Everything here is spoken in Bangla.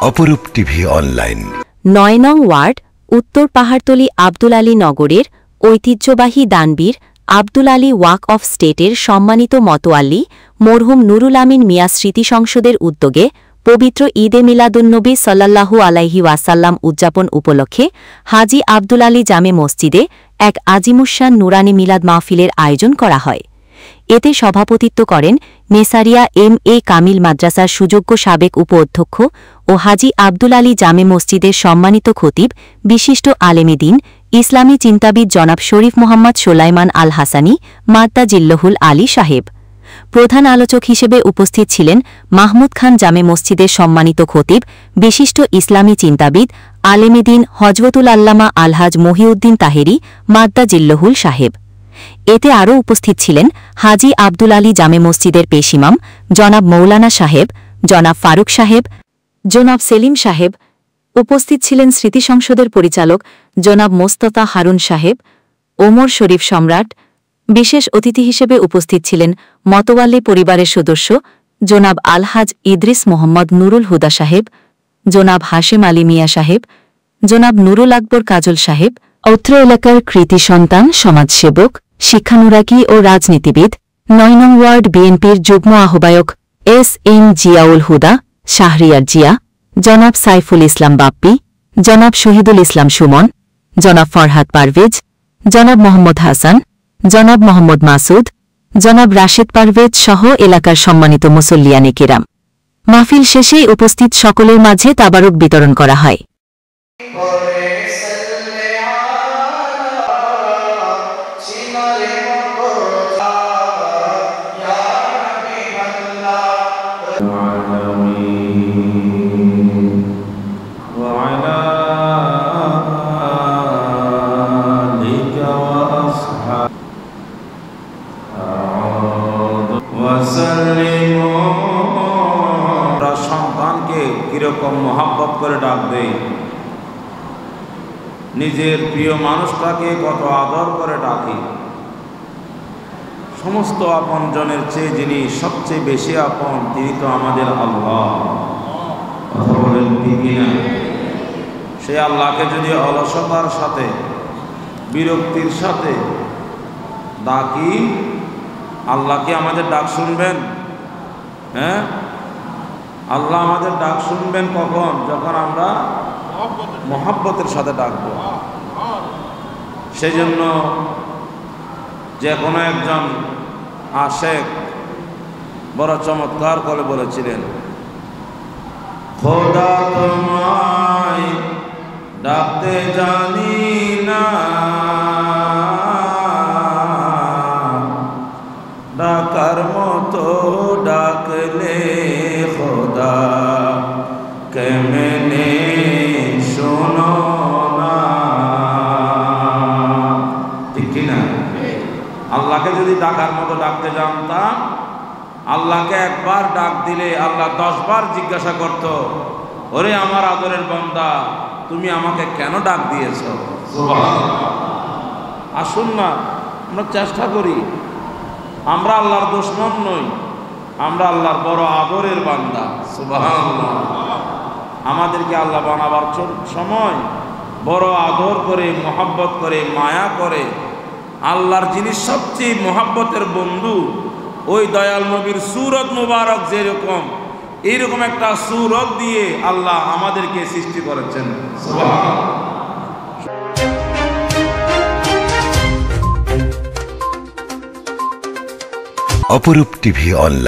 অপরূপ টিভি অনলাইন ৯ নং ওয়ার্ড উত্তর পাহাড়তলী আব্দুল আলী নগরের ঐতিহ্যবাহী দানবীর আব্দুল আলী ওয়াক অফ স্টেটের সম্মানিত মতোয়াল্লি মরহুম নুরুল আমিন মিয়া স্মৃতি সংসদের উদ্যোগে পবিত্র ঈদে মিলাদুন্নবী সাল্লাল্লাহু আলাইহি ওয়াসাল্লাম উদযাপন উপলক্ষে হাজী আব্দুল আলী জামে মসজিদে এক আজিমুশান নুরানি মিলাদ মাহফিলের আয়োজন করা হয়। এতে সভাপতিত্ব করেন নেসারিয়া এম.এ. কামিল মাদ্রাসার সুযোগ্য সাবেক উপ-অধ্যক্ষ ও হাজী আব্দুল আলী জামে মসজিদের সম্মানিত খতিব বিশিষ্ট আলেমে দ্বীন ইসলামী চিন্তাবিদ জনাব শরীফ মোহাম্মদ সোলাইমান আল হাসানী মাদ্দা জিল্লহুল আলী সাহেব। প্রধান আলোচক হিসেবে উপস্থিত ছিলেন মাহমুদ খান জামে মসজিদের সম্মানিত খতিব বিশিষ্ট ইসলামী চিন্তাবিদ আলেমে দ্বীন হজরতুল আল্লামা আলহাজ মহিউদ্দিন তাহেরি মাদ্দা জিল্লহুল সাহেব। এতে আরও উপস্থিত ছিলেন হাজী আব্দুল আলী জামে মসজিদের পেশিমাম জনাব মৌলানা সাহেব, জনাব ফারুক সাহেব, জনাব সেলিম সাহেব। উপস্থিত ছিলেন স্মৃতি সংসদের পরিচালক জনাব মোস্তফা হারুন সাহেব, ওমর শরীফ সম্রাট। বিশেষ অতিথি হিসেবে উপস্থিত ছিলেন মতোয়াল্লি পরিবারের সদস্য জনাব আলহাজ ইদ্রিস মোহাম্মদ নুরুল হুদা সাহেব, জনাব হাশেম আলী মিয়া সাহেব, জনাব নুরুল আকবর কাজল সাহেব। অত্র এলাকার কৃতি সন্তান সমাজসেবক, শিক্ষানুরাগী ও রাজনীতিবিদ ৯ নং ওয়ার্ড বিএনপির যুগ্ম আহ্বায়ক এস.এম. জিয়াউল হুদা, শাহরিয়ার জিয়া, জনাব সাইফুল ইসলাম বাপ্পি, জনাব শহীদুল ইসলাম সুমন, জনাব ফরহাদ পারভেজ, জনাব মোহাম্মদ হাসান, জনাব মোহাম্মদ মাসুদ, জনাব রাশেদ পারভেজ সহ এলাকার সম্মানিত মুসল্লিয়ানে কিরাম। মাহফিল শেষে উপস্থিত সকলের মাঝে তাবারক বিতরণ করা হয়। সন্তানকে কিরকম মহাব্বত করে ডাক দেয়, নিজের প্রিয় মানুষটাকে কত আদর করে ডাকি। সমস্ত আপনজনের চেয়ে যিনি সবচেয়ে বেশি আপন তিনি তো আমাদের আল্লাহ। কথা বলেন ঠিক না? সেই আল্লাহকে যদি অলসতার সাথে বিরক্তির সাথে ডাকি, আল্লাহ কি আমাদের ডাক শুনবেন? হ্যাঁ, আল্লাহ আমাদের ডাক শুনবেন কখন? যখন আমরা মহব্বতের সাথে ডাকবো। সেই জন্য যে কোনো একজন আশেক বড় চমৎকার করে বলেছিলেন, খোদা তোমায় ডাকতে জানি না, ডাকার মতো ডাকলে খোদা কেমনে শোনো না। ঠিক কিনা? আল্লাহকে যদি ডাকার মতো ডাকতে জানতাম, আল্লাহকে একবার ডাক দিলে আল্লাহ 10 বার জিজ্ঞাসা করত, ওরে আমার আদরের বান্দা তুমি আমাকে কেন ডাক দিয়েছ? আসুন না আমরা চেষ্টা করি, আমরা আল্লাহর দুশমন নই, আমরা আল্লাহর বড় আদরের বান্দা। সুবহানাল্লাহ। আমাদেরকে আল্লাহ বানাবার সময় বড় আদর করে, মহব্বত করে, মায়া করে। আল্লাহর যিনি সবচেয়ে মহব্বতের বন্ধু, ওই দয়াল নবীর সূরত মুবারক যেরকম, এইরকম একটা সূরত দিয়ে আল্লাহ আমাদেরকে সৃষ্টি করেছেন। সুবহানাল্লাহ। অপরূপ টিভি অনলাইন।